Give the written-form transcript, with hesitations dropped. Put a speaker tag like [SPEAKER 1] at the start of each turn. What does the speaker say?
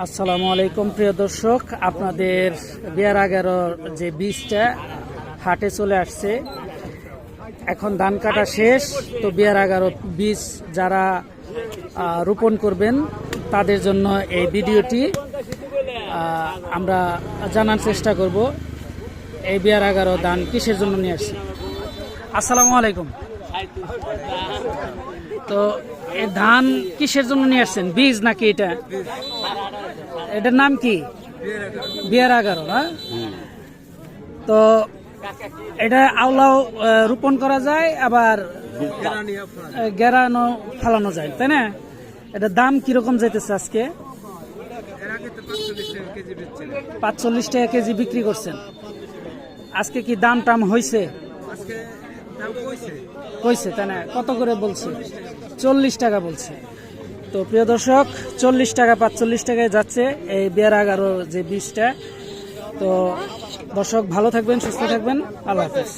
[SPEAKER 1] আসসালামু আলাইকুম প্রিয় দর্শক, আপনাদের বিয়ার 11 যে বীজটা হাটে চলে আসছে। এখন ধান কাটা শেষ, তো বিয়ার 11 বীজ যারা রোপণ করবেন তাদের জন্য এই ভিডিওটি আমরা জানার চেষ্টা করব। এই বিয়ার 11 ধান কিসের জন্য নিয়ে আসছি। আসসালামু আলাইকুম। তো এই ধান কিসের জন্য নিয়ে আসছেন, বীজ নাকি এটা? এটার নাম কি? বিয়ার 11 না? তো এটা আউলাও রোপণ করা যায়, আবার গেরানো ফালানো যায়, তাই না? এটার দাম কিরকম যাইতেছে আজকে? 45 টাকা কেজি বিক্রি করছেন। আজকে কি দাম টাম হয়েছে? কইছে, তাই না? কত করে বলছে? 40 টাকা বলছে। তো প্রিয় দর্শক, 40 টাকা 45 টাকায় যাচ্ছে এই বিয়ার 11 যে বীজটা। তো দর্শক ভালো থাকবেন, সুস্থ থাকবেন, আল্লাহ হাফেজ।